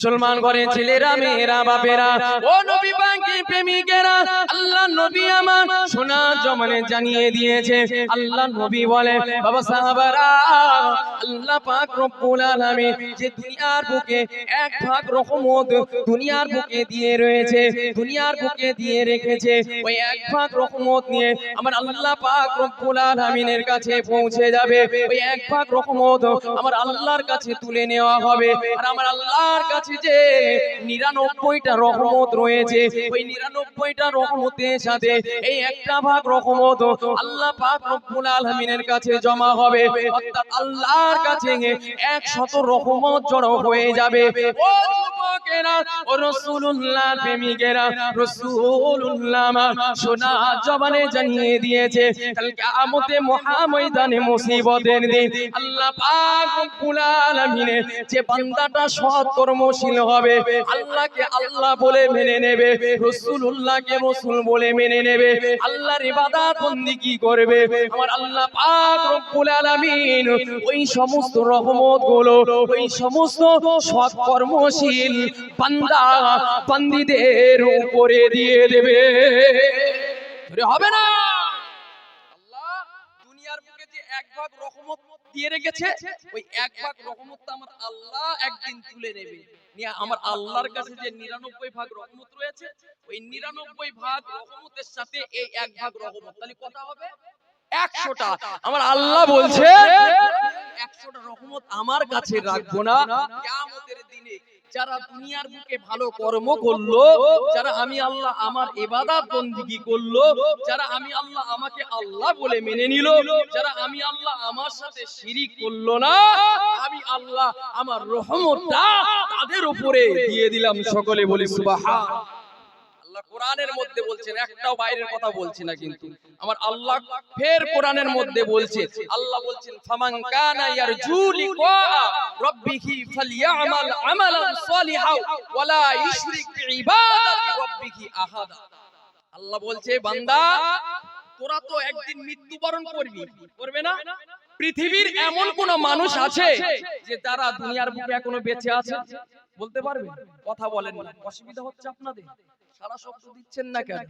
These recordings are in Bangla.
মুসলমান ঘরে ছেলেরা মেয়েরা বাপেরা ও নবী পাকের প্রেমিকেরা আল্লাহ নবী আমার সোনা জমানে জানিয়ে দিয়েছে। আল্লাহ নবী বলে বাবা সাহাবারা আল্লাহ পাক রব্বুল আলামিন যে দুনিয়ার বুকে এক ভাগ রহমত দুনিয়ার বুকে দিয়ে রয়েছে, দুনিয়ার বুকে দিয়ে রেখেছে, ওই এক ভাগ রহমত নিয়ে আমার আল্লাহ পাক রব্বুল আলামিনের কাছে পৌঁছে যাবে। ওই এক ভাগ রহমত আমার আল্লাহর কাছে তুলে নেওয়া হবে। আর আমার আল্লাহর কাছে যে 99টা রহমত রয়েছে, ওই 99টা রহমতের সাথে এই একটা ভাগ রহমত আল্লাহ পাক রব্বুল আলামিনের কাছে জমা হবে। অর্থাৎ আল্লাহর কাছে 100 রহমত জড়ো হয়ে যাবে। ও যুবকেরা ও রাসূলুল্লাহ প্রেমিকেরা, রাসূলুল্লাহ আমার সোনা জবানে জানিয়ে দিয়েছে কাল কিয়ামতে মহাময়দানে মুসিবতের দিন আল্লাহ পাক রব্বুল আলামিনের যে বান্দাটা সৎ কর্মশীল হবে, আল্লাহকে আল্লাহ বলে মেনে নেবে, রাসূলুল্লাহকে রাসূল বলে মেনে নেবে, আল্লাহর ইবাদত বন্দেগী করবে, আমার আল্লাহ পাক রব্বুল আলামিন ওই সমস্ত রহমত গুলো ওই সমস্ত সৎ কর্মশীল বান্দা বান্দীদের উপরে দিয়ে দেবে। হবে না? আল্লাহ দুনিয়ার বুকে যে এক ভাগ রহমত দিয়ে রেখেছে, ওই এক ভাগ রহমতটা আমার আল্লাহ একদিন তুলে নেবে। নিয়ে আমার আল্লাহর কাছে যে 99 ভাগ রহমত রয়েছে, ওই 99 ভাগ রহমতের সাথে এই এক ভাগ রহমত, তাহলে কত হবে? 100টা। আমার আল্লাহ বলছে 100টা রহমত আমার কাছে রাখবো না। কিয়ামতের দিনে যারা দুনিয়ার বুকে ভালো কর্ম করলো, যারা আমি আল্লাহ আমার ইবাদত বন্দেগী করলো, যারা আমি আল্লাহ আমাকে আল্লাহ বলে মেনে নিল, যারা আমি আল্লাহ আমার সাথে শিরিক করলো না, আমি আল্লাহ আমার রহমতটা তাদের উপরে দিয়ে দিলাম। সকলে বলি সুবহানাল্লাহ। আল্লাহ কোরআনের মধ্যে বলছেন, একটাও বাইরের কথা বলছি না, কিন্তু আমার আল্লাহ ফের কোরআনের মধ্যে বলছে, আল্লাহ বলছেন ফামান কানা ইয়ারজু লিকা রাব্বিহি ফালইআমাল আমালান সালিহা ওয়ালা ইশরিক বিইবাদাতি রাব্বিহি আহাদা। আল্লাহ বলছে বান্দা তোরা তো একদিন মৃত্যুবরণ করবি, করবে না? পৃথিবীর এমন কোন মানুষ আছে যে যারা দুনিয়ার বুকে এখনো বেঁচে আছে? বলতে পারবে? কথা বলেন না, অসুবিধা হচ্ছে আপনাদের? সারা শব্দ দিচ্ছেন না কেন?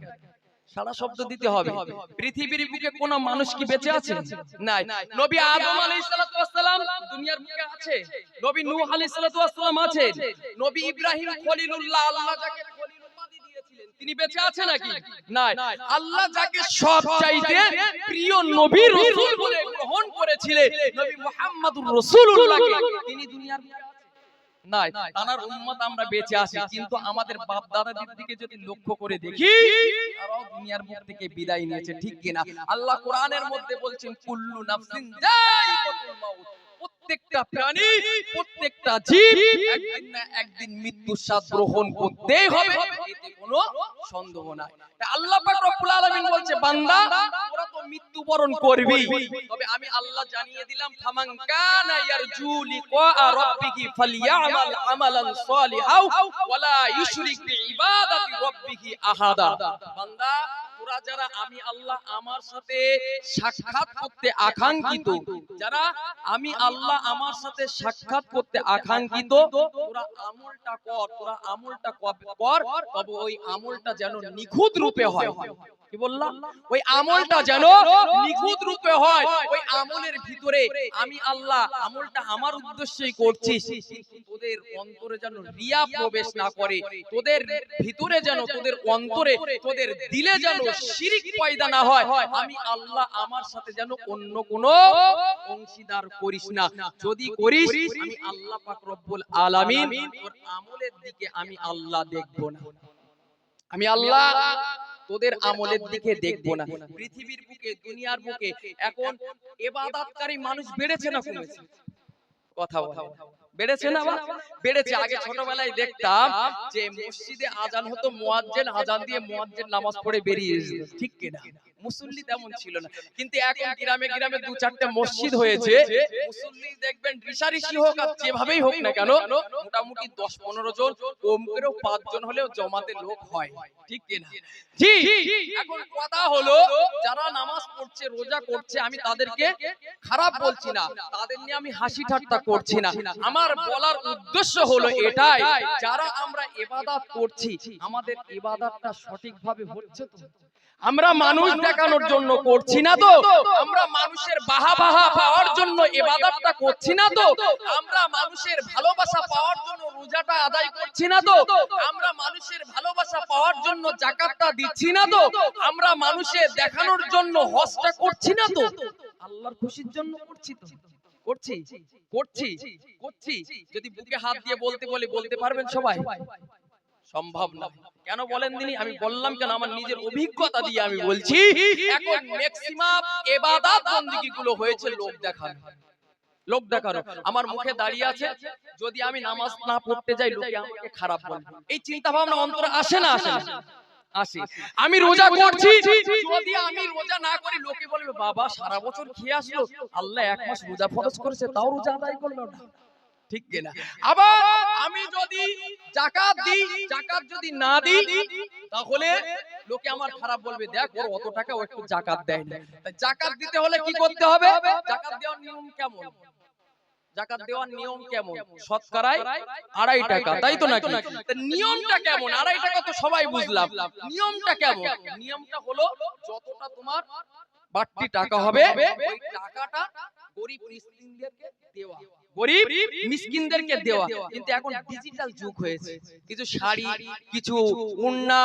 সারা শব্দ দিতে হবে। পৃথিবীর বুকে কোন মানুষ কি বেঁচে আছে? নাই। নবী আদম আলাইহিস সালাতু ওয়াস সালাম দুনিয়ার বুকে আছে, নবী নূহ আলাইহিস সালাতু ওয়াস সালাম আছে, নবী ইব্রাহিম খলিলুল্লাহ আল্লাহ যাকে খলিল উপাধি দিয়েছিলেন তিনি বেঁচে আছে নাকি? নাই। আল্লাহ যাকে সবচাইতে প্রিয় নবী রাসূল বলে গ্রহণ করেছিলেন, নবী মুহাম্মদুর রাসূলুল্লাহকে, তিনি দুনিয়ার বুকে নাই। তার উম্মত আমরা বেঁচে আছি, কিন্তু আমাদের বাপ দাদাদের দিকে যদি লক্ষ্য করে দেখি, তারাও দুনিয়ার মুখ থেকে বিদায় নিয়েছে, ঠিক কিনা? আল্লাহ কোরআনের মধ্যে বলছেন কুল্লু নাফসিন যায়িকাতুল মাউত, প্রত্যেকটা প্রাণী প্রত্যেকটা জীব একদিন না একদিন মৃত্যুর স্বাদ গ্রহণ করতেই হবে, এতে কোনো সন্দেহ নাই। আল্লাহ পাক রব্বুল আলামিন বলছে বান্দা তোরা তো মৃত্যুবরণ করবি, তবে আমি আল্লাহ জানিয়ে দিলাম ফামান কানা ইয়ারজু লিকা রাব্বিহি ফালইআমাল আমালান সালিহা ওয়ালা ইশরিক বিইবাদাতি রাব্বিহি আহাদা। বান্দা তোরা যারা আমি আল্লাহ আমার সাথে সাক্ষাৎ করতে আকাঙ্ক্ষিত, যারা আমি আল্লাহ আমার সাথে সাক্ষাৎ করতে আকাঙ্ক্ষিত, তোরা আমলটা কর, তোরা আমলটা কর, তবে ওই আমলটা যেন নিখুঁত রূপে হয়। কি বললাম? ওই আমলটা যেন নিখুঁত রূপে হয়। ওই আমলের ভিতরে আমি আল্লাহ আমলটা আমার উদ্দেশ্যেই করছিস, তোদের অন্তরে যেন রিয়া প্রবেশ না করে, তোদের ভিতরে যেন, তোদের অন্তরে, তোদের দিলে যেন শিরিক পয়দা না হয়। আমি আল্লাহ আমার সাথে যেন অন্য কোন অংশীদার করিস না। যদি করিস আমি আল্লাহ পাক রব্বুল আলামিন তোর আমলের দিকে আমি আল্লাহ দেখব না। আমি আল্লাহ তোদের আমলের দিকে দেখব না। পৃথিবীর বুকে দুনিয়ার বুকে এখন ইবাদতকারী মানুষ বেড়েছে না কমেছে? কথা বলে। বেড়েছে না? বেড়েছে। আগে ছোটবেলায় দেখতাম যে মসজিদে আজান হতো, মুয়াজ্জিন আজান দিয়ে মুয়াজ্জিন নামাজ পড়ে বেরিয়ে যেত, ঠিক কিনা? মুসল্লি তেমন ছিল না, কিন্তু এখন গ্রামে গ্রামে 2-4টা মসজিদ হয়েছে। মুসল্লি দেখবেন রিশারিশি হোক আর যেভাবেই হোক না কেন, মোটামুটি 10-15 জন, কম করেও 5 জন হলেও জমাতে লোক হয়, ঠিক কিনা? জি। এখন কথা হলো যারা নামাজ পড়ছে, রোজা করছে, আমি তাদেরকে খারাপ বলছি না, তাদের নিয়ে আমি হাসি ঠাট্টা করছি না। আমার আমার বলার উদ্দেশ্য হলো এটাই, যারা আমরা ইবাদত করছি আমাদের ইবাদতটা সঠিকভাবে হচ্ছে তো? আমরা মানুষ দেখানোর জন্য করছি না তো? আমরা মানুষের বাহবা পাওয়ার জন্য ইবাদতটা করছি না তো? আমরা মানুষের ভালোবাসা পাওয়ার জন্য রোজাটা আদায় করছি না তো? আমরা মানুষের ভালোবাসা পাওয়ার জন্য যাকাতটা দিচ্ছি না তো? আমরা মানুষের দেখানোর জন্য হজটা করছি না তো? আল্লাহর খুশির জন্য করছি তো? করছি করছি করছি। যদি বুকে হাত দিয়ে বলতে বলি বলতে পারবেন সবাই? সম্ভব না। কেন বলেন দিনি? আমি বললাম কেন, আমার নিজের অভিজ্ঞতা দিয়ে আমি বলছি। এখন ম্যাক্সিমাম ইবাদত বندگی গুলো হয়েছে লোক দেখানো। লোক দেখানো। আমার মুখে দাঁড়িয়ে আছে, যদি আমি নামাজ না পড়তে যাই লোকে আমাকে খারাপ বলবে, এই চিন্তা ভাবনা অন্তরে আসে না আসে না? আসে। আমি রোজা করছি, যদি আমি রোজা না করি লোকে বলবে বাবা সারা বছর খেয়ে আসলো, আল্লাহ এক মাস রোজা ফরজ করেছে তাও রোজা আদায় করলো না। ঠিক কিনা? আবার আমি যদি যাকাত দিই, যাকাত যদি না দিই তাহলে লোকে আমার খারাপ বলবে, দেখ ওর অত টাকা ও একটু যাকাত দেয় না। তাই যাকাত দিতে হলে কি করতে হবে? যাকাত দেওয়ার নিয়ম কেমন? যাকাত দেওয়ার নিয়ম কেমন? শতকরায় 2.5 টাকা, তাই তো নাকি? তা নিয়মটা কেমন? 2.5 টাকা তো সবাই বুঝলাম, নিয়মটা কেমন? নিয়মটা হলো যতটা তোমার বাড়তি টাকা হবে ওই টাকাটা গরিব মিসকিনদেরকে দেওয়া, গরিব মিসকিনদেরকে দেওয়া। কিন্তু এখন ডিজিটাল যুগ হয়েছে, কিছু শাড়ি, কিছু ওড়না,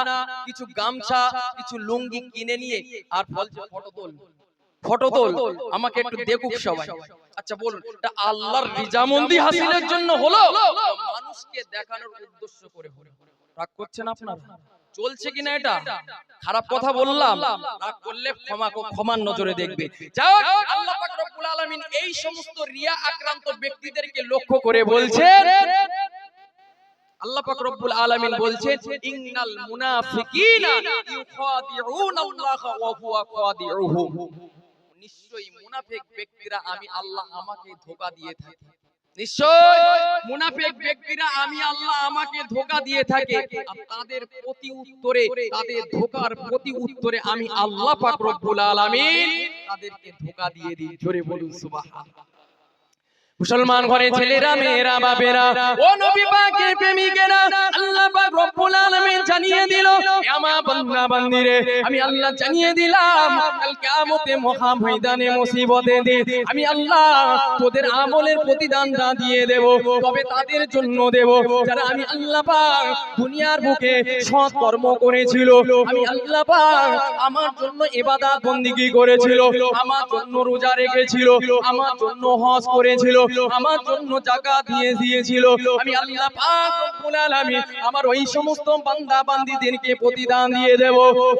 কিছু গামছা, কিছু লুঙ্গি কিনে নিয়ে আর বলছে ফটো তোল, ফটো তোল, আমাকে একটু দেখুক সবাই। আচ্ছা বলুন, এটা আল্লাহর রিজামন্দি হাসিলের জন্য হলো, মানুষকে দেখানোর উদ্দেশ্য করে হলো? রাগ করছেন আপনারা? চলছে কিনা এটা? খারাপ কথা বললাম, রাগ করলে ক্ষমার নজরে দেখবে। যাক, আল্লাহ পাক রব্বুল আলামিন এই সমস্ত রিয়া আক্রান্ত ব্যক্তিদেরকে লক্ষ্য করে বলছেন, আল্লাহ পাক রব্বুল আলামিন বলছেন ইন্নাল মুনাফিকিনা ইউখাদিউনা আল্লাহ ওয়া হুয়া খাদিউহুম, নিশ্চয়ই মুনাফিক ব্যক্তিরা আমি আল্লাহ আমাকে ধোঁকা দিয়ে থাকি। নিশ্চয় মুনাফিক ব্যক্তিরা আমি আল্লাহ আমাকে ধোঁকা দিয়ে থাকে, আর তাদের প্রতি উত্তরে, তাদের ধোঁকার প্রতি উত্তরে আমি আল্লাহ পাক রব্বুল আলামিন তাদেরকে ধোঁকা দিয়ে দিই। জোরে বলুন সুবহানাল্লাহ। মুসলমান ঘরে ছেলেরা, মেয়েরা, বাপেরা, ও নবী পাকের প্রেমিকেরা, আল্লাহ পাক রব্বুল আলামিন জানিয়ে দিল, এ আমার বান্দা বান্দিরে, আমি আল্লাহ জানিয়ে দিলাম কাল কিয়ামতে মহা ময়দানে মুসিবতে দিন আমি আল্লাহ তোদের আমলের প্রতিদানটা দিয়ে দেব। তবে তাদের জন্য দেব যারা আমি আল্লাহ পাক দুনিয়ার বুকে সৎ কর্ম করেছিল, আমি আল্লাহ পাক আমার জন্য ইবাদত বندگی করেছিল, আমার জন্য রোজা রেখেছিল, আমার জন্য হজ করেছিল, আমার জন্য যাকাত দিয়েছিল, আমি আল্লাহ পাক রব্বুল আলামিন আমার ওই সমস্ত বান্দা বান্দীদেরকে প্রতিদান দিয়ে দেব।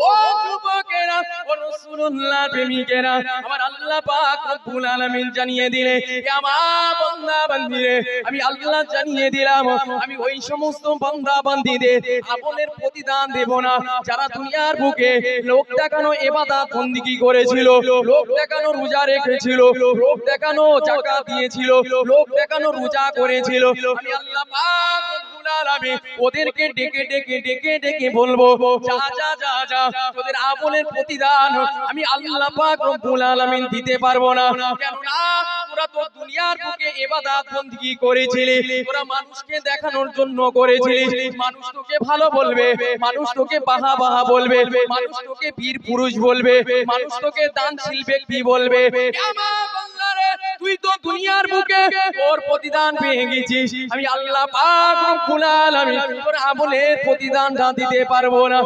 ও যুবকেরা, ও রাসূলুল্লাহ প্রেমিকেরা, আমার আল্লাহ পাক রব্বুল আলামিন জানিয়ে দিলে, এ আমার বান্দা বান্দীরে, আমি আল্লাহ জানিয়ে দিলাম আমি ওই সমস্ত বান্দা বান্দীদের আমলের প্রতিদান দেব না যারা দুনিয়ার বুকে লোক দেখানো ইবাদত বندگی করেছিল, লোক দেখানো রোজা রেখেছিল, লোক দেখানো যাকাত দিয়েছিল, লোক দেখানো রোজা করেছিল। আমি আল্লাহ পাক রব্বুল আলামিন ওদেরকে ডেকে ডেকে ডেকে ডেকে বলবো, যা যা যা যা, তোদের আমলের প্রতিদান আমি আল্লাহ পাক রব্বুল আলামিন দিতে পারবো না। কেন না? তোরা তো দুনিয়ার বুকে ইবাদত বندگی করেছিলি, তোরা মানুষকে দেখানোর জন্য করেছিলি, মানুষ তোকে ভালো বলবে, মানুষ তোকে বাহা বাহা বলবে, মানুষ তোকে বীর পুরুষ বলবে, মানুষ তোকে দানশীল ব্যক্তি বলবে। আমার বান্দারে, তুই তো দুনিয়ার বুকে তোর প্রতিদান পেয়ে গেছিস, আমি আল্লাহ পাক রব্বুল আলামিন তোর আমলের প্রতিদানটা দিতে পারবো না।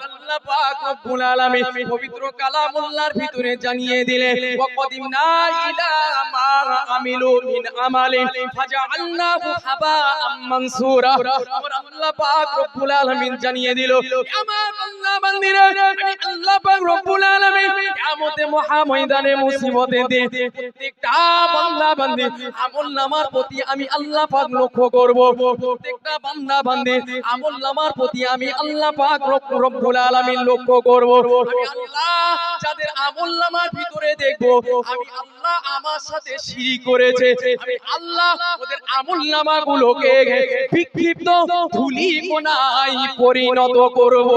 আল্লাহ পাক রব্বুল আলামিন পবিত্র কালামুল্লাহর ভিতরে জানিয়ে দিলে, ওয়াকাদিমনা ইলা মা আমিলু মিন আমালিন ফাজআলনাহু হাবাআম মানসুরা। আমার আল্লাহ পাক রব্বুল আলামিন জানিয়ে দিল, আমার বান্দা বান্দীরা, আমি আল্লাহ পাক রব্বুল আলামিন কিয়ামতে মহা ময়দানে মুসিবতে দিন প্রত্যেকটা বান্দা বান্দী আমলনামার প্রতি আমি আল্লাহ পাক লক্ষ্য করব, প্রত্যেকটা বান্দা বান্দী আমলনামার প্রতি আমি আল্লাহ পাক রব্বুল আলামিন লক্ষ্য করব। আমি আল্লাহ যাদের আমলনামার ভিতরে দেখব আমি আল্লাহ আমার সাথে শিরিক করেছে, আমি আল্লাহ ওদের আমলনামাগুলোকে বিক্ষিপ্ত ধুলি কোনায় পরিণত করব।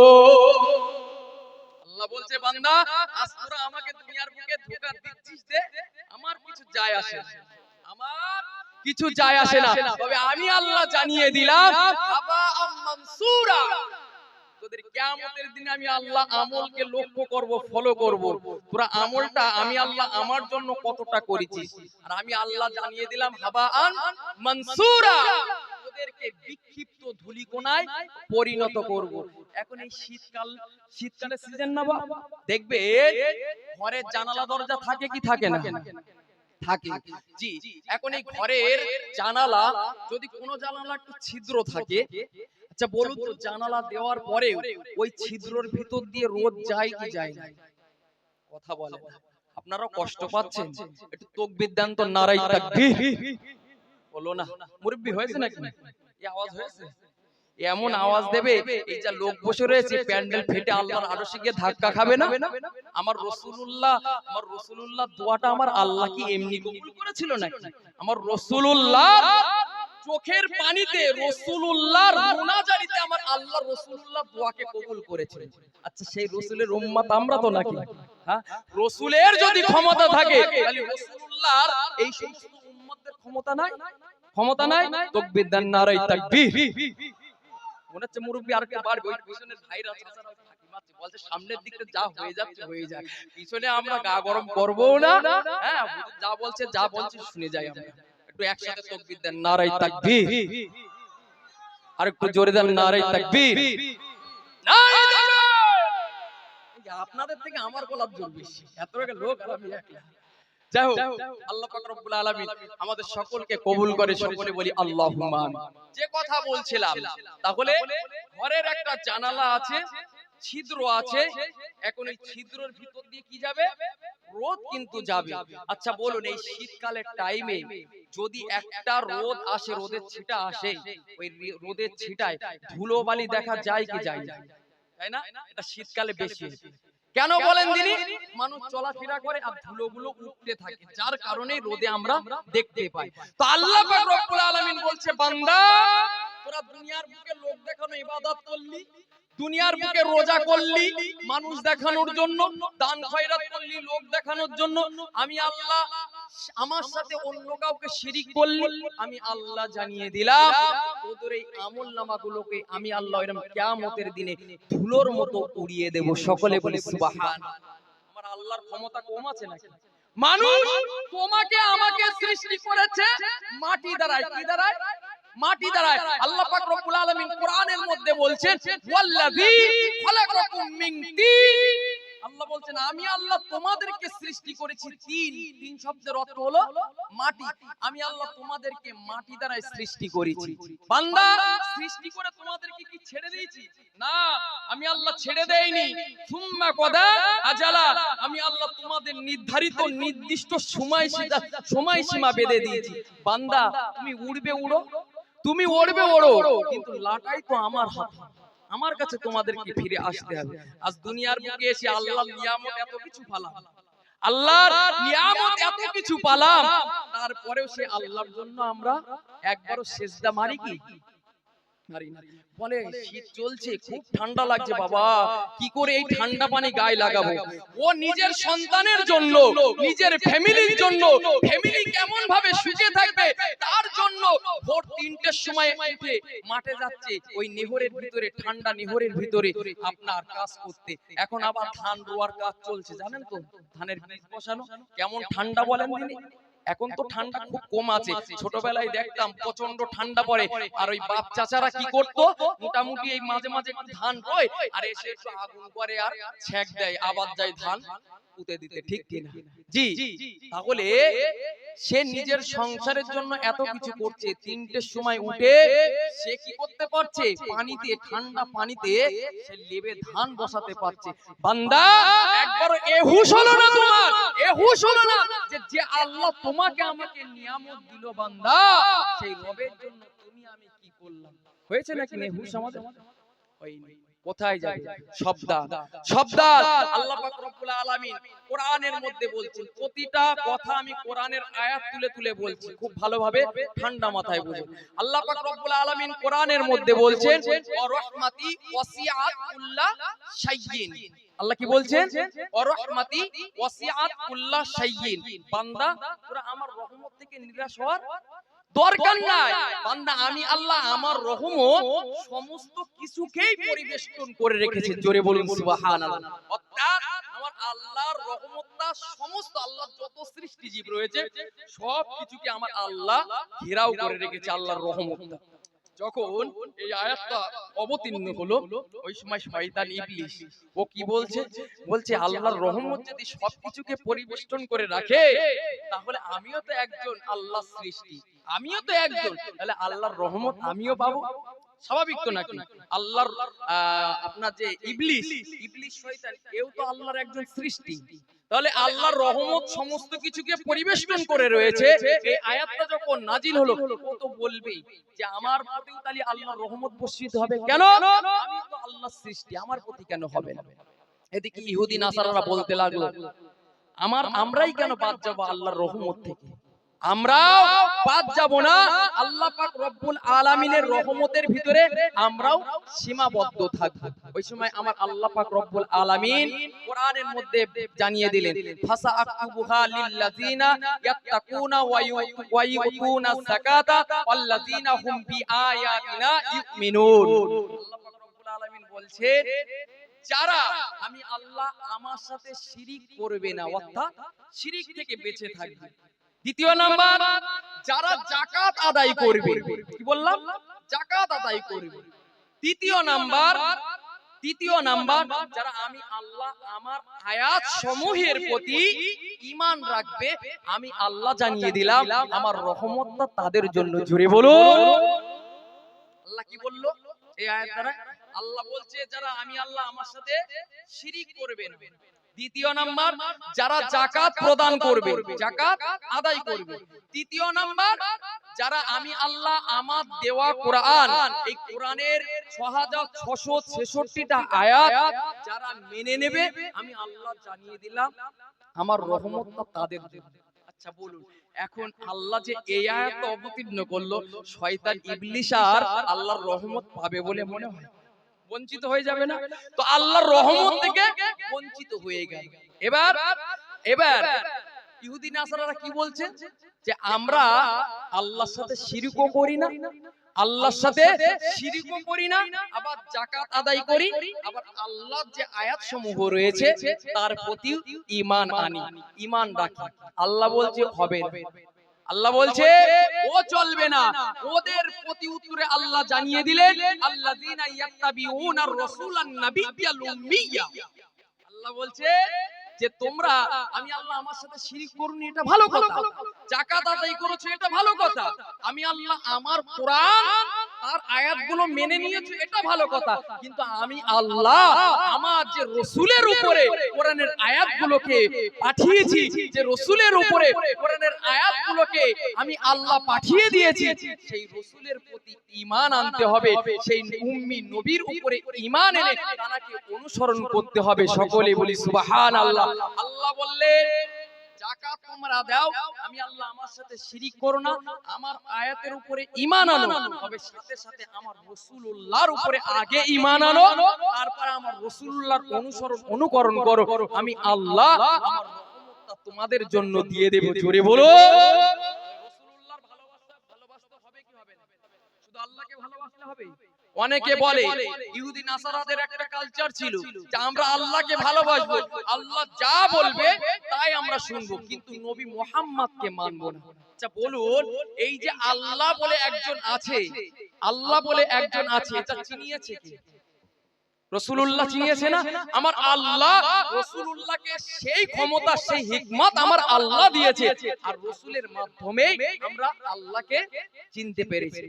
আল্লাহ বলছে, বান্দা আজ তোরা আমাকে দুনিয়ার বুকে ধোঁকা দিচ্ছিস, দে, আমার কিছু যায় আসে না, আমার কিছু যায় আসে না, তবে আমি আল্লাহ জানিয়ে দিলাম হাবাআম মানসুরা, তোদের কিয়ামতের দিনে আমি আল্লাহ আমলকে লক্ষ্য করব, ফলো করব, তোরা আমলটা আমি আল্লাহ আমার জন্য কতটা করেছিস, আর আমি আল্লাহ জানিয়ে দিলাম হাবাআন মানসুরা, তোদেরকে বিক্ষিপ্ত ধুলিকণায় পরিণত করব। এখন এই শীতকালের সিজন না বাবা, দেখবে ঘরের জানালা দরজা থাকে কি থাকে না? থাকে। জি, এখন এই ঘরের জানালা যদি কোনো জানালা একটু ছিদ্র থাকে, আচ্ছা বলুন তো জানালা দেওয়ার পরে ওই ছিদ্রর ভিতর দিয়ে রোদ যায় কি যায় না? কথা বলে না। আপনারা কষ্ট পাচ্ছেন, একটু তাকবীর দেন তো, নারাই তাকবীর বলো না। মুরব্বি হয়েছে নাকি? এই আওয়াজ হয়েছে? এমন আওয়াজ দেবে এই যে লোক বসে রয়েছে প্যান্ডেল ফেটে আল্লাহর আরশে গিয়ে ধাক্কা খাবে না? আমার রাসূলুল্লাহ দোয়াটা আমার আল্লাহ কি এমনি কবুল করেছিল নাকি? আমার রাসূলুল্লাহ চোখের পানিতে রাসূলুল্লাহর মুনাজারিতে আমার আল্লাহ রাসূলুল্লাহ দোয়াকে কবুল করেছিল। আচ্ছা সেই রাসূলের উম্মত আমরা তো নাকি? হ্যাঁ, রাসূলের যদি ক্ষমতা থাকে তাহলে রাসূলুল্লাহর এই সমস্ত উম্মতদের ক্ষমতা নাই? ক্ষমতা নাই? তাকবীর দেন, নারায়ে তাকবীর। মনে হচ্ছে মুরব্বি আর কে বাড়বে, ওই পিছনের ভাইরা চাচারা ফাঁকি মারছে, বলছে সামনের দিকে যা হয়ে যাচ্ছে হয়ে যায়, পিছনে আমরা গা গরম করবো না। হ্যাঁ, যা বলছে শুনে যাই আমরা। একটু একসাথে তাকবীর দেন, নারায়ে তাকবীর। আর একটু জোরে দেন, নারায়ে তাকবীর। নারায়ে তাকবীর। আপনাদের থেকে আমার গলার জোর বেশি, এত লোক আর আমি একলা। যাই হোক, আল্লাহ পাক রব্বুল আলামিন আমাদের সকলকে কবুল করে, সকলে বলি আল্লাহুম্মা আমিন। যে কথা বলছিলাম, তাহলে ঘরের একটা জানালা আছে, ছিদ্র আছে, এখন এই ছিদ্রের ভিতর দিয়ে কি যাবে? রোদ কিন্তু যাবে। আচ্ছা বলুন, এই শীতকালের টাইমে যদি একটা রোদ আসে, রোদের ছিটা আসে, ওই রোদের ছিটায় ধুলোবালি দেখা যায় কি যায় না? তাই না? এটা শীতকালে বেশি। কেন বলেন দিনি? মানুষ চলাফেরা করে আর ধুলোগুলো উঠতে থাকে, যার কারণে রোদে আমরা দেখতে পাই। তো আল্লাহ পাক রব্বুল আলামিন বলছে, বান্দা তোরা দুনিয়ার বুকে লোক দেখানো ইবাদত করলি, দুনিয়ার বুকে রোজা করলি মানুষ দেখানোর জন্য, দান খয়রাত করলি লোক দেখানোর জন্য, আমি আল্লাহ আমার সাথে অন্য কাউকে শিরিক করলি, আমি আল্লাহ জানিয়ে দিলাম তোদের এই আমলনামাগুলোকে আমি আল্লাহ এরকম কিয়ামতের দিনে ধুলোর মতো উড়িয়ে দেব। সকলে বলি সুবহান। আমার আল্লাহর ক্ষমতা কম আছে নাকি? মানুষ তোমাকে আমাকে সৃষ্টি করেছে মাটি দ্বারায়, কি দ্বারায়? মাটি দ্বারায়। আল্লাহ পাক রব্বুল আলামিন কোরআনের মধ্যে বলছেন, ওয়াল্লাযী খালাকাকুম মিন তিন, আল্লাহ বলছেন আমি আল্লাহ তোমাদেরকে সৃষ্টি করেছি তিন। তিন শব্দের অর্থ হলো মাটি। আমি আল্লাহ তোমাদেরকে মাটি দ্বারা সৃষ্টি করেছি। বান্দা, সৃষ্টি করে তোমাদেরকে কি ছেড়ে দিয়েছি? না, আমি আল্লাহ ছেড়ে দেইনি। সুম্মা কদা আজালা, আমি আল্লাহ তোমাদের নির্ধারিত নির্দিষ্ট সময়সীমা বেঁধে দিয়েছি। বান্দা তুমি উড়বে উড়ো, তুমি ওড়বে ওড়ো, কিন্তু লাটাই তো আমার হাতে, আমার কাছে তোমাদেরকে ফিরে আসতে হবে। আজ দুনিয়ার বুকে এসে আল্লাহর নিয়ামত এত কিছু পালাম, আল্লাহর নিয়ামত এত কিছু পালাম, তারপরেও সে আল্লাহর জন্য আমরা একবারও সিজদা মারি কি? মারি না। বলে শীত চলছে, খুব ঠান্ডা লাগছে, বাবা কি করে এই ঠান্ডা পানি গায়ে লাগাবো? ও নিজের সন্তানের জন্য, নিজের ফ্যামিলির জন্য, ফ্যামিলি কেমন ভাবে সুখে থাকবে তার জন্য ভোর 3টের সময় উঠে মাঠে যাচ্ছে, ওই নেহরের ভিতরে, ঠান্ডা নেহরের ভিতরে আপনার কাজ করতে। এখন আবার ধান রোয়ার কাজ চলছে, জানেন তো, ধানের বীজ বসানো। কেমন ঠান্ডা বলেন দিনে? এখন তো ঠান্ডা খুব কম আছে, ছোটবেলায় দেখতাম প্রচন্ড ঠান্ডা পড়ে, আর ওই বাপ চাচারা কি করতো, মোটামুটি এই মাঝে মাঝে একটু ধান রয় আর এসে একটু আগুন করে আর ছেঁক দেয়, আবার যায় ধান পুঁতে দিতে, ঠিক কিনা? জি। তাহলে সে নিজের সংসারের জন্য এত কিছু করছে, 3টের সময় উঠে সে কি করতে পারছে? পানিতে, ঠান্ডা পানিতে সে লেবে ধান বসাতে পারছে। বান্দা একবার এহুশ হলো না তোমার? এহুশ হলো না যে আল্লাহ তোমাকে আমাকে নিয়ামত দিল, বান্দা সেই রবের জন্য তুমি আমি কি করলাম? হয়েছে নাকি এহুশ আমাদের? হয়নি। কোথায় যাবে? শব্দাত আল্লাহ পাক রব্বুল আলামিন কোরআনের মধ্যে বলছেন। প্রতিটা কথা আমি কোরআনের আয়াত তুলে তুলে বলছি, খুব ভালোভাবে ঠান্ডা মাথায় বুঝুন। আল্লাহ পাক রব্বুল আলামিন কোরআনের মধ্যে বলছেন, ওয়া রাহমাতি ওয়াসিআত কুল্লা শাইইন। আল্লাহ কি বলছেন? ওয়া রাহমাতি ওয়াসিআত কুল্লা শাইইন। বান্দা তোরা আমার রহমত থেকে নিরাশ হওয়ার দরকার নাই। বান্দা আমি আল্লাহ আমার রহমত সমস্ত কিছুকেই পরিবেষ্টন করে রেখেছে, জোরে বলুন সুবহানাল্লাহ। অর্থাৎ আমার আল্লাহর রহমতটা সমস্ত আল্লাহর যত সৃষ্টি জীব রয়েছে সব কিছুকে আমার আল্লাহ ঘেরাও করে রেখেছে আল্লাহর রহমতটা। যখন এই আয়াতটা অবতীর্ণ হলো ওই সময় শয়তান ইবলিস ও কি বলছে, বলছে আল্লাহর রহমত যদি সবকিছুকে পরিবেষ্টন করে রাখে তাহলে আমিও তো একজন আল্লাহর সৃষ্টি, আমিও তো একজন, তাহলে আল্লাহর রহমত আমিও পাবো। স্বাভাবিক তো নাকি? আল্লাহর আপনার যে ইবলিস, ইবলিস শয়তান এও তো আল্লাহর একজন সৃষ্টি, তাহলে আল্লাহর রহমত সমস্ত কিছুকে পরিবেষ্টন করে রয়েছে। এই আয়াতটা যখন নাজিল হলো ও তো বলবেই যে আমার প্রতিও তাহলে আল্লাহর রহমত বর্ষিত হবে কেন? আমি তো আল্লাহর সৃষ্টি, আমার প্রতি কেন হবে না? এদিকে ইহুদি নাসারারা বলতে লাগলো আমরাই কেন বাদ যাব আল্লাহর রহমত থেকে? আমরাও বাদ যাব না, আল্লাহ পাক রব্বুল আলামিনের রহমতের ভিতরে আমরাও সীমাবদ্ধ থাকব। ওই সময় আমার আল্লাহ পাক রব্বুল আলামিন কোরআনের মধ্যে জানিয়ে দিলেন ফাসা আকুবুহা লিল্লাযিনা ইয়াত্তাকুনা ওয়া ইউতুনা যাকাতা ওয়াল্লাযিনা হুম বিআয়াতিনা ইউমিনুন। আল্লাহ পাক রব্বুল আলামিন বলছেন যারা আমি আল্লাহ আমার সাথে শিরিক করবে না, অর্থাৎ শিরিক থেকে বেঁচে থাকবে। দ্বিতীয় নাম্বার যারা যাকাত আদায় করবে, কি বললাম? যাকাত আদায় করবে। তৃতীয় নাম্বার যারা আমি আল্লাহ আমার আয়াত সমূহের প্রতি ঈমান রাখবে, আমি আল্লাহ জানিয়ে দিলাম আমার রহমতটা তাদের জন্য। জুড়ে বলুন আল্লাহ কি বলল এই আয়াত দ্বারা? আল্লাহ বলছে যারা আমি আল্লাহ আমার সাথে শিরিক করবে না। দ্বিতীয় নাম্বার যারা যাকাত প্রদান করবে, যাকাত আদায় করবে। তৃতীয় নাম্বার যারা আমি আল্লাহ আমার দেওয়া কোরআন, এই কোরআনের 6666টা আয়াত যারা মেনে নেবে, আমি আল্লাহ জানিয়ে দিলাম আমার রহমতটা তাদের জন্য। আচ্ছা বলুন, এখন আল্লাহ যে এই আয়াত অবতীর্ণ করলো, শয়তান ইবলিস আর আল্লাহর রহমত পাবে বলে মনে হয়? বঞ্চিত হয়ে যাবে না? তো আল্লাহর রহমত থেকে বঞ্চিত হয়ে গেল। এবার ইহুদি নাসারারা কি বলছে যে আমরা আল্লাহর সাথে শিরকও করি না, আল্লাহর সাথে শিরকও করি না, আবার যাকাত আদায় করি, আবার আল্লাহর যে আয়াতসমূহ রয়েছে তার প্রতি ঈমান আনি, ঈমান রাখি। আল্লাহ বলছে হবে না। আল্লাহ বলছে ও চলবে না। ওদের প্রতি উত্তরে আল্লাহ জানিয়ে দিলেন আল্লাযীনা ইয়াত্তাবিউনার রাসূলান নাবিয়্যাল উম্মিয়্যা। আল্লাহ বলছে যে তোমরা আমি আল্লাহ আমার সাথে শিরক করনি, এটা ভালো কথা, যাকাত আদায় করেছো, এটা ভালো কথা, আমি আল্লাহ আমার কোরআন আর আয়াতগুলো মেনে নিয়েছো, এটা ভালো কথা, কিন্তু আমি আল্লাহ আমার যে রাসূলের উপরে কোরআনের আয়াতগুলোকে পাঠিয়েছি, যে রাসূলের উপরে কোরআনের আয়াতগুলোকে আমি আল্লাহ পাঠিয়ে দিয়েছি, সেই রাসূলের প্রতি ঈমান আনতে হবে, সেই উম্মি নবীর উপরে ঈমান এনে তাকে অনুসরণ করতে হবে। সকলে বলি সুবহানাল্লাহ। আল্লাহ বললেন যাকাত তোমরা দাও, আমি আল্লাহ আমার সাথে শিরিক করো না, আমার আয়াতের উপরে ঈমান আনো, তবে সাথে সাথে আমার রাসূলুল্লাহর উপরে আগে ঈমান আনো, তারপর আমার রাসূলুল্লাহর অনুকরণ করো, আমি আল্লাহ আমার রহমতটা তোমাদের জন্য দিয়ে দেব। জোরে বলো রাসূলুল্লাহর ভালোবাসতে হবে কি হবে না? শুধু আল্লাহকে ভালোবাসতে হবে? অনেকে বলে ইহুদি নাসারাদের একটা কালচার ছিল যে আমরা আল্লাহকে ভালোবাসবো, আল্লাহ যা বলবে তাই আমরা শুনবো, কিন্তু নবী মুহাম্মদকে মানবো না। আচ্ছা বলুন, এই যে আল্লাহ বলে একজন আছে, আল্লাহ বলে একজন আছে, এটা চিনিয়েছে কে? রাসূলুল্লাহ চিনিয়েছে না? আমার আল্লাহ রাসূলুল্লাহকে সেই ক্ষমতা, সেই হিকমত আমার আল্লাহ দিয়েছে, আর রাসূলের মাধ্যমে আমরা আল্লাহকে চিনতে পেরেছি।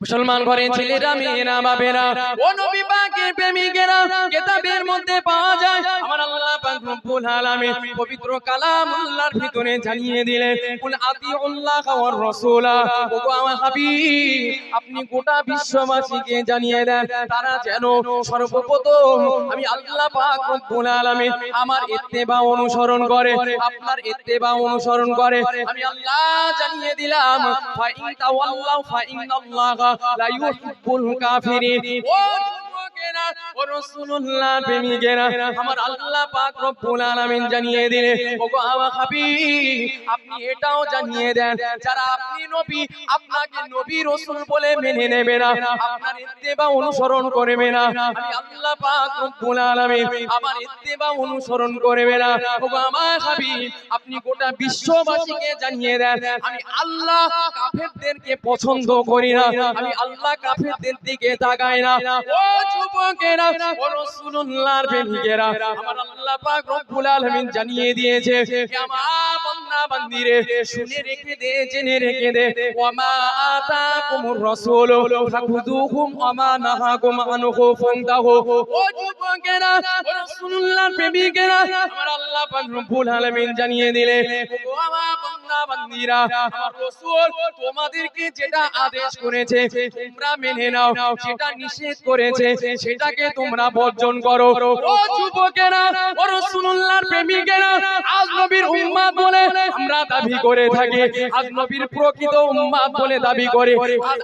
মুসলমান ঘরের ছেলেরা, মেয়েরা, বাপেরা, ও নবী পাকের প্রেমিকেরা, কিতাবের মধ্যে পাওয়া যায় আমার আল্লাহ পাক রব্বুল আলামিন পবিত্র কালামুল্লাহর ভিতরে জানিয়ে দিলেন কুল আতিউল্লাহ ওয়ার রাসূলা। ওগো আমার হাবিব, আপনি গোটা বিশ্ববাসীকে জানিয়ে দেন তারা যেন সর্বপ্রথম আমি আল্লাহ পাক রব্বুল আলামিন আমার ইত্তেবা অনুসরণ করে, আপনার ইত্তেবা অনুসরণ করে। আমি আল্লাহ জানিয়ে দিলাম ফা ইন তাওয়াল্লাউ ফা ইন্নাল্লাহ লা ইউহিব্বুল কাফিরিন। ও যুবকেরা, ও রাসূলুল্লাহ প্রেমিকেরা আমার আল্লাহ পাক রব্বুল আলামিন জানিয়ে দিলে ওগো আমার হাবিব আপনি এটাও জানিয়ে দেন যারা আপনি নবী আপনাকে নবী রাসূল বলে মেনে নেবে না আপনার ইত্তেবা অনুসরণ করবে না আমি আল্লাহ পাক রব্বুল আলামিন আমার ইত্তেবা অনুসরণ করবে না ওগো আমার হাবিব আপনি গোটা বিশ্ববাসীকে জানিয়ে দেন আমি আল্লাহ কাফেরদেরকে পছন্দ করি না আমি আল্লাহ কাফেরদের দিকে তাকাই না ও যুবকেরা ও রাসূলুল্লাহর প্রেমিকেরা আমার আল্লাহ পাক রব্বুল আলামিন জানিয়ে দিয়েছে হে আমার বান্দা বান্দিরে শুনে রেখে দে জেনে রেখে দে ওয়া মা আতাকুমুর রাসূল ফাখুযুহুম ওয়া মা নাহাকুম আনহু ফান্তাহু ও যুবকেরা ও রাসূলুল্লাহর প্রেমিকেরা আমার আল্লাহ পাক রব্বুল আলামিন জানিয়ে দিলে ও আমার বান্দা বান্দিরা আমার রাসূল তোমাদেরকে যেটা আদেশ করেছে তোমরা মেনে নাও যেটা নিষেধ করেছে সেটাকে তোমরা বর্জন করো ও যুবকেরা ও রাসূলুল্লাহর প্রেমিকেরা আজ নবীর উম্মত বলে আমরা দাবি করে থাকি আজ নবীর প্রকৃত উম্মত বলে দাবি করে আজ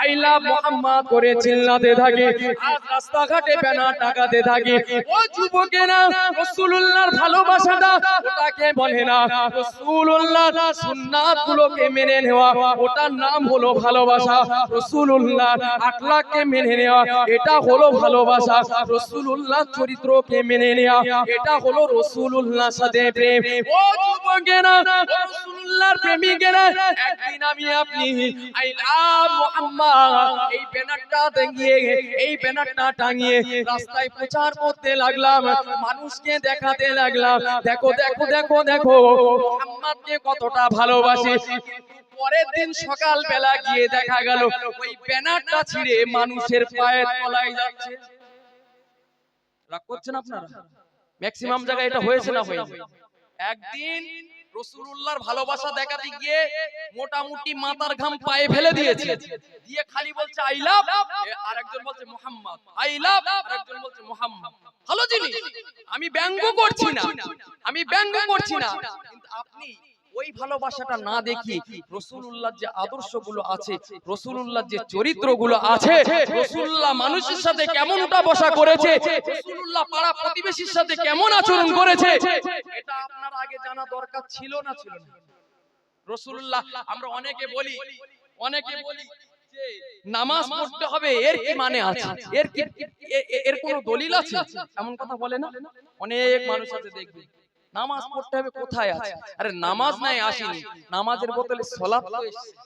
আই লাভ মুহাম্মদ করে চিল্লাতে থাকি আজ রাস্তাঘাটে ব্যানার টাকাতে থাকি ও যুবকেরা রাসূলুল্লাহর ভালোবাসাটা ওটাকে বলে না রাসূলুল্লাহর সুন্নাতগুলোকে মেনে নেওয়া ওটার নাম হলো ভালোবাসা রাসূলুল্লাহর আখলাককে মেনে নেওয়া এটা হলো ভালোবাসা রাসূলুল্লাহর চরিত্রকে মেনে নেওয়া এটা হলো রাসূলুল্লাহর সাথে প্রেম ও যুবকেরা রাসূলুল্লাহর প্রেমিকেরা একদিন আমি আপনি আই লাভ মুহাম্মদ এই ব্যানারটা টাঙিয়ে এই ব্যানারটা টাঙিয়ে রাস্তায় প্রচার করতে লাগলাম মানুষকে দেখাতে লাগলাম দেখো দেখো দেখো দেখো মুহাম্মদকে কতটা ভালোবাসি পরের দিন সকাল বেলা গিয়ে দেখা গেল ওই ব্যানারটা ছিঁড়ে মানুষের পায়ের তলায় যাচ্ছে রাগ করছেন আপনারা ম্যাক্সিমাম জায়গায় এটা হয়েছে না হয়নি একদিন রাসূলুল্লাহর ভালোবাসা দেখাতে গিয়ে মোটামুটি মাথার ঘাম পায়ে ফেলে দিয়েছে দিয়ে খালি বলছে আই লাভ আরেকজন বলছে মুহাম্মদ আই লাভ আরেকজন বলছে মুহাম্মদ ভালো জিনিস আমি ব্যঙ্গ করছি না কিন্তু আপনি ওই ভালোবাসাটা না দেখি রাসূলুল্লাহর যে আদর্শগুলো আছে রাসূলুল্লাহর যে চরিত্রগুলো আছে রাসূলুল্লাহ মানুষের সাথে কেমনটা বসা করেছে রাসূলুল্লাহ পাড়া প্রতিবেশীর সাথে কেমন আচরণ করেছে এটা আপনার আগে জানা দরকার ছিল না রাসূলুল্লাহ আমরা অনেকে বলি যে নামাজ পড়তে হবে এর কি মানে আছে এর কোনো দলিল আছে এমন কথা বলে না অনেক মানুষ আছে দেখবে নামাজ পড়তে হবে কোথায় আছে আরে নামাজ নাই আসেনি নামাজের বদলে সালাত তো এসেছে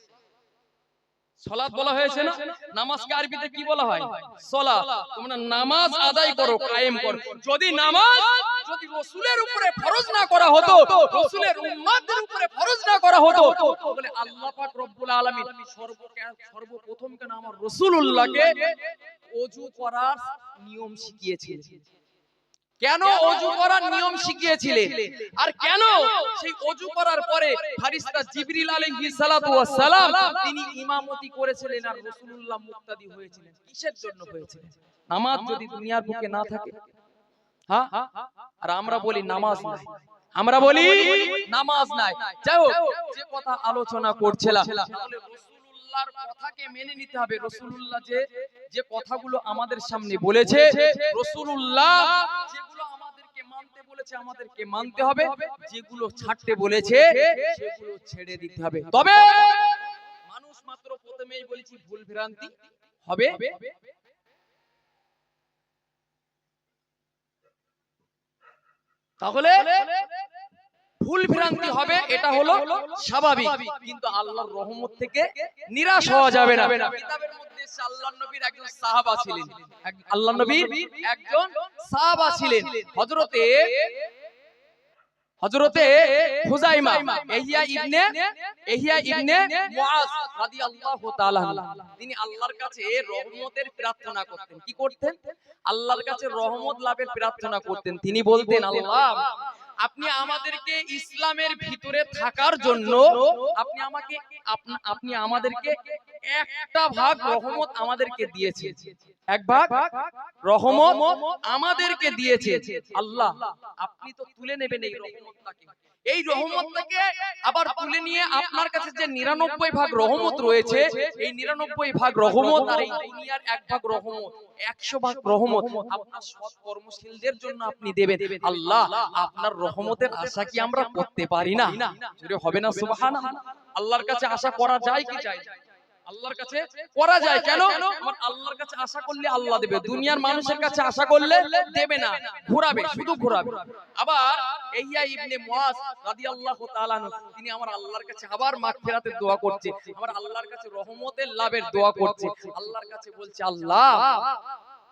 সালাত বলা হয়েছে না নামাজকে আরবিতে কি বলা হয় সালাত তোমরা নামাজ আদায় করো কায়েম করো যদি নামাজ যদি রাসূলের উপরে ফরজ না করা হতো রাসূলের উম্মতের উপরে ফরজ না করা হতো তাহলে আল্লাহ পাক রব্বুল আলামিন সর্বপ্রথম কেন আমার রাসূলুল্লাহকে ওযু করার নিয়ম শিখিয়েছিলেন কেন ওযু করার নিয়ম শিখিয়েছিলেন আর কেন সেই ওযু করার পরে ফেরেশতা জিবরিল আলাইহিস সালাতু ওয়াস সালাম তিনি ইমামতি করেছিলেন আর রাসূলুল্লাহ মুক্তাদি হয়েছিলেন কিসের জন্য হয়েছিলেন নামাজ যদি দুনিয়ার বুকে না থাকে হ্যাঁ আর আমরা বলি নামাজ নাই যাই হোক যে কথা আলোচনা করছিলাম তাহলে রাসূলুল্লাহর কথাকে মেনে নিতে হবে রাসূলুল্লাহ যে কথাগুলো আমাদের সামনে বলেছে রাসূলুল্লাহ যেগুলো আমাদেরকে মানতে বলেছে আমাদেরকে মানতে হবে যেগুলো ছাড়তে বলেছে সেগুলো ছেড়ে দিতে হবে তবে মানুষ মাত্র প্রথমেই বলেছি ভুল ভ্রান্তি হবে তাহলে ভুল ভ্রান্তি হবে এটা হলো স্বাভাবিক কিন্তু আল্লাহর রহমত থেকে নিরাশ হওয়া যাবে না কিতাবের মধ্যে আল্লাহর নবীর একজন সাহাবা ছিলেন হযরতে হুযাইমা ইহইয়া ইবনে মুআজ রাদিয়াল্লাহু তাআলা তিনি আল্লাহর কাছে রহমতের প্রার্থনা করতেন কি করতেন আল্লাহর কাছে রহমত লাভের প্রার্থনা করতেন তিনি বলতেন আল্লাহ আপনি আমাদেরকে ইসলামের ভিতরে থাকার জন্য আপনি আমাদেরকে একটা ভাগ রহমত আমাদেরকে দিয়েছেন এক ভাগ রহমত আমাদেরকে দিয়েছে আল্লাহ আপনি তো তুলে নেবেন এই রহমতটাকে এই রহমতটাকে আবার তুলে নিয়ে আপনার কাছে যে 99 ভাগ রহমত রয়েছে, এই 99 ভাগ রহমত আর এই দুনিয়ার 1 ভাগ রহমত, 100 ভাগ রহমত আপনার সৎ কর্মশীলদের জন্য আপনি দেবেন। আল্লাহ, আপনার রহমতের আশা কি আমরা করতে পারি না? জোরে হবে না সুবহানাল্লাহ? আল্লাহর কাছে আশা করা যায় কি যায়? আল্লাহর কাছে করা যায়। কেন? আমার আল্লাহর কাছে আশা করলে আল্লাহ দেবে, দুনিয়ার মানুষের কাছে আশা করলে দেবে না, ঘোরাবে, শুধু ঘোরাবে। আবার ইহইয়া ইবনে মুআজ রাদিয়াল্লাহু তাআলা আনহু, তিনি আমার আল্লাহর কাছে আবার মাগফিরাতের দোয়া করছে, আমার আল্লাহর কাছে রহমতের লাভের দোয়া করছে। আল্লাহর কাছে বলছে, আল্লাহ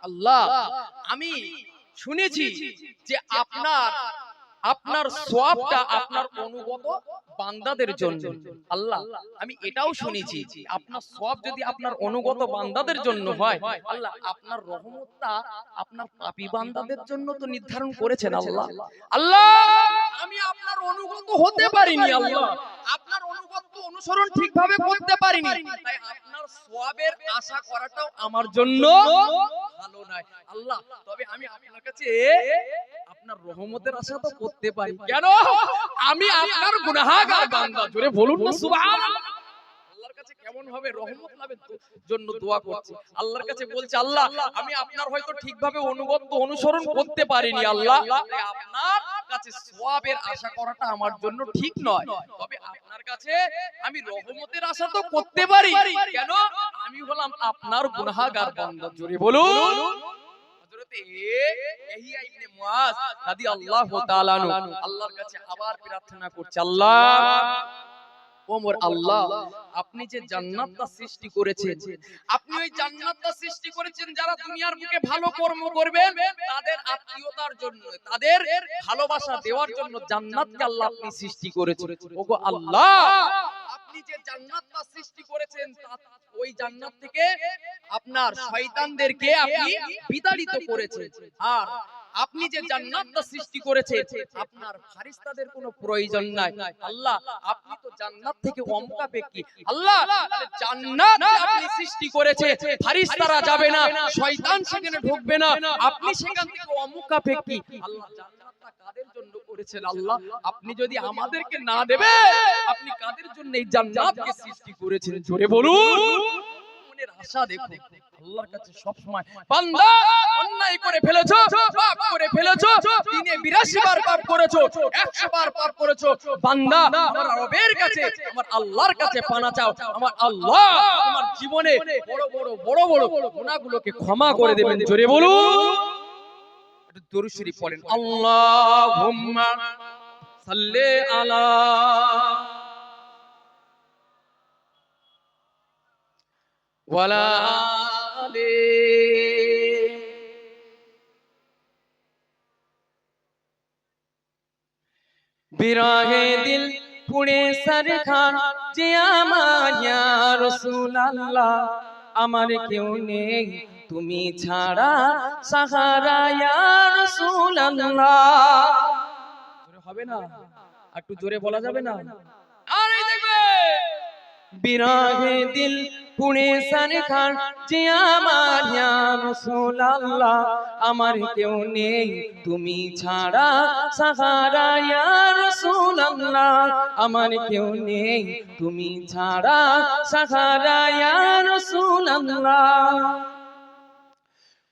আল্লাহ, আমি শুনেছি যে আপনার সওয়াবটা আপনার অনুগত বান্দাদের জন্য। আল্লাহ, আমি এটাও শুনেছি আপনার সওয়াব যদি আপনার অনুগত বান্দাদের জন্য হয়, আল্লাহ আপনার রহমতটা আপনার পাপী বান্দাদের জন্য তো নির্ধারণ করেছেন। আল্লাহ আল্লাহ, আমি আপনার অনুগত হতে পারিনি, আল্লাহ আপনার অনুগত অনুসরণ ঠিকভাবে করতে পারিনি, তাই আপনার সওয়াবের আশা করাটাও আমার জন্য ভালো নয়। আল্লাহ, তবে আমি আপনার কাছে আপনার রহমতের আশা তো করতে পারি। কেন? আমি আপনার গুনাহগার বান্দা। জোরে বলুন না সুবহানাল্লাহ। আল্লাহর কাছে কেমন ভাবে রহমত লাভের জন্য দোয়া করছে। আল্লাহর কাছে বলছে, আল্লাহ আমি আপনার হয়তো ঠিকভাবে অনুগত অনুসরণ করতে পারিনি, আল্লাহ আপনার কাছে সওয়াবের আশা করাটা আমার জন্য ঠিক নয়, তবে আপনার কাছে আমি রহমতের আশা তো করতে পারি। কেন? আমি হলাম আপনার গুনাহগার বান্দা। জোরে বলুন। ইহইয়া ইবনে মুআজ রাদিয়াল্লাহু তাআলা আনহু আল্লাহর কাছে আবার প্রার্থনা করছে, আল্লাহ ওমর, আল্লাহ আপনি যে জান্নাতটা সৃষ্টি করেছেন, আপনি ওই জান্নাতটা সৃষ্টি করেছেন যারা দুনিয়ার বুকে ভালো কর্ম করবেন তাদের আত্মীয়তার জন্য, তাদের ভালোবাসা দেওয়ার জন্য জান্নাতকে আল্লাহ আপনি সৃষ্টি করেছেন। ওগো আল্লাহ, আপনি যে জান্নাতটা সৃষ্টি করেছেন ওই জান্নাত থেকে আপনার শয়তানদেরকে আপনি বিতাড়িত করেছেন, আর আপনি যে জান্নাতটা সৃষ্টি করেছেন আপনার ফেরেশতাদের কোনো প্রয়োজন নাই। আল্লাহ, আপনি তো জান্নাত থেকে অমুখাপেক্ষী। আল্লাহ, জান্নাত আপনি সৃষ্টি করেছে, ফেরেশতারা যাবে না, শয়তান সেখানে ঢুকবে না, আপনি সেখান থেকে অমুখাপেক্ষী। আল্লাহ, জান্নাতটা কাদের জন্য করেছেন? আল্লাহ, আপনি যদি আমাদেরকে না দেবে, আপনি কাদের জন্য এই জান্নাতকে সৃষ্টি করেছেন? জোরে বলুন। মনের আশা দেখো, আল্লাহর কাছে সব সময়, বান্দা অন্যায় করে ফেলেছো, পাপ করে ফেলেছো, দিনে 82 বার পাপ করেছো, 100 বার পাপ করেছো, বান্দা আমার রবের কাছে, আমার আল্লাহর কাছে পানা চাও। আমার আল্লাহ তোমার জীবনে বড় বড় গুনাহগুলোকে ক্ষমা করে দেবেন। জোরে বলুন। একটু দরুদ শরীফ পড়েন, আল্লাহুম্মা সাল্লি আলা ওয়ালা আলি। বিরহে দিল পুড়ে সরখান যে আমার ইয়া রাসূলুল্লাহ, আমার কেউ নেই তুমি ছাড়া সাহারা ইয়া রাসূলুল্লাহ। জোরে হবে না? একটু জোরে বলা যাবে না? আরে দেখবে, বিরহে দিল পুড়ে সরখান যে আমার ইয়া রাসূলুল্লাহ, আমার কেউ নেই তুমি ছাড়া সাহারা ইয়া রাসূলুল্লাহ, আমার কেউ নেই তুমি ছাড়া সাহারা ইয়া রাসূলুল্লাহ।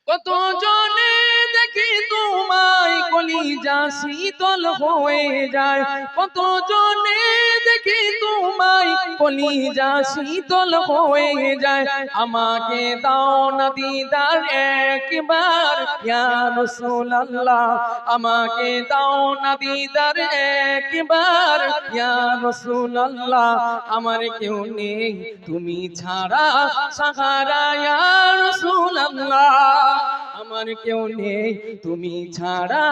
কত জনে দেখি তোমায় কলিজা শীতল হয়ে যায়, কত জনে দেখি তোমায় কলিজা শীতল হয়ে যায়, আমাকে দাও না দিদার একবার ইয়া রাসূলুল্লাহ, আমাকে দাও না দিদার একবার ইয়া রাসূলুল্লাহ, আমার কেউ নেই তুমি ছাড়া সাহারা ইয়া রাসূলুল্লাহ, আমার কেউ নেই তুমি ছাড়া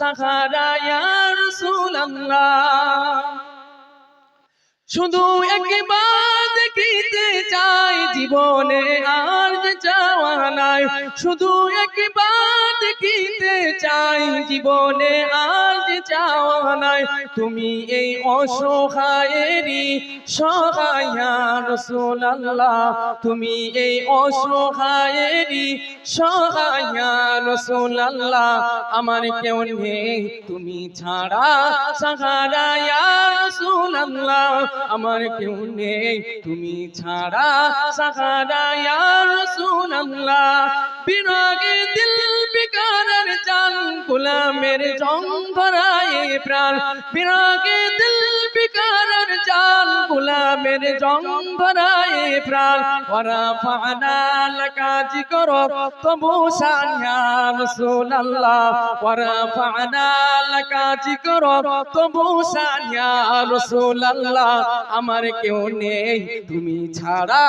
সাহারা ইয়া রাসূলুল্লাহ। শুধু একবার দেখিতে চাই জীবনে আর যে চাওয়া নাই, শুধু একবার দেখিতে চাই, জীবনে আজ চাওয়া নাই। তুমি এই অসহায়েরই সহায় ইয়া রাসূলুল্লাহ, তুমি এই অসহায়েরই সহায় ইয়া রাসূলুল্লাহ। আমার কেউ নেই তুমি ছাড়া সাহারা ইয়া রাসূলুল্লাহ, আমার কেউ নেই তুমি ছাড়া সাহারা ইয়া রাসূলুল্লাহ। বিরগে দিল বিকারার জান, গোলামের জং ধরায় প্রাণ, বিরগে দিল বিকারার জান, গোলামের জং ধরায় প্রাণ। ওয়ারাফা'না লাকা যিকরাক, তবু শান ইয়া রাসূলুল্লাহ, ওয়ারাফা'না লাকা যিকরাক, তবু শান ইয়া রাসূলুল্লাহ। আমার কেউ নেই তুমি ছাড়া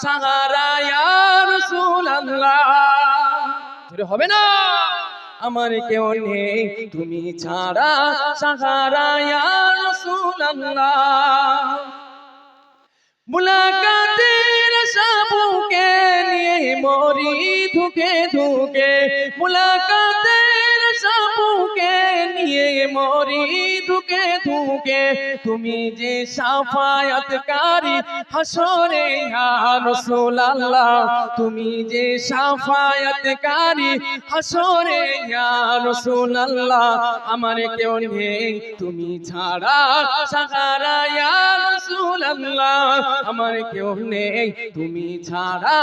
সাহারা ইয়া রাসূলুল্লাহ। হবে না? আমার কেউ নেই তুমি ছাড়া সাহারা ইয়া রাসূলুল্লাহ। মুলাকাতের আশা বুকে নিয়ে মরি ধুকে ধুকে, মুলাকাতের আশা বুকে নিয়ে মরি ধুকে ধুকে। তুমি যে শাফায়াতকারী হাসরে ইয়া রাসূলুল্লাহ, তুমি যে শাফায়াতকারী হাসরে ইয়া রাসূলুল্লাহ। আমার কেউ নেই তুমি ছাড়া সাহারা ইয়া রাসূলুল্লাহ, আমার কেউ নেই তুমি ছাড়া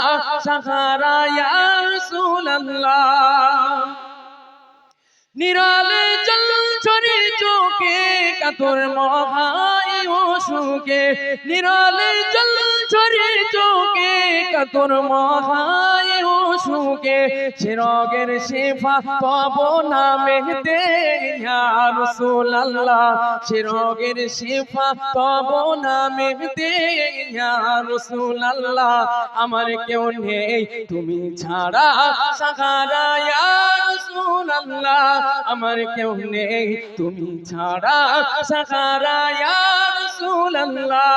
সাহারা ইয়া রাসূলুল্লাহ। নিরালে জল ঝরে চোখে কাতর মহাই অসুখে, নিরালে জল ঝরে চোখে কাতর মহাই অসুখে। চিরগের শেফা পাবো নামেতে ইয়া রাসূলুল্লাহ, চিরগের শেফা পাবো নামেতে ইয়া রাসূলুল্লাহ। আমার কেউ নেই তুমি ছাড়া সাহারা ইয়া রাসূলুল্লাহ, আমার কেউ নেই তুমি ছাড়া সাহারা ইয়া রাসূলুল্লাহ।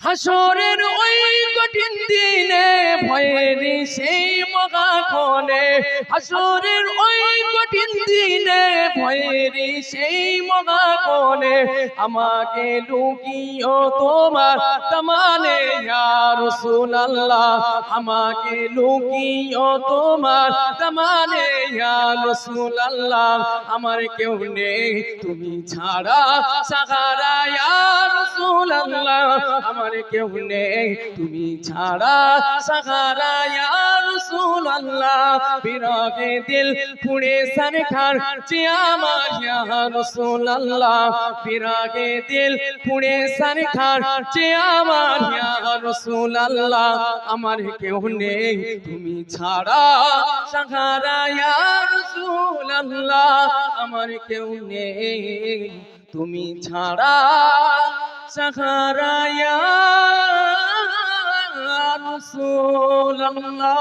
হাসরের ওই কঠিন দিনে ভয়ের সেই মহাক্ষণে, হাসরের ওই কঠিন দিনে ভয়ের সেই মহাক্ষণে। আমাকে লুকিও তোমার দামানে ইয়া রাসূলুল্লাহ, আমাকে লুকিও তোমার দামানে ইয়া রাসূলুল্লাহ। আমার কেউ নেই তুমি ছাড়া সাহারা ইয়া রাসূলুল্লাহ, আমার কেউ নেই তুমি ছাড়া সাহারা ইয়া রাসূলুল্লাহ। বিরহে দিল পুড়ে সরখার যে আমার ইয়া রাসূলুল্লাহ, বিরহে দিল পুড়ে সরখার যে আমার ইয়া রাসূলুল্লাহ। আমার কেউ নেই তুমি ছাড়া সাহারা ইয়া রাসূলুল্লাহ, আমার কেউ নেই তুমি ছাড়া সাহারা ইয়া রাসূলুল্লাহ।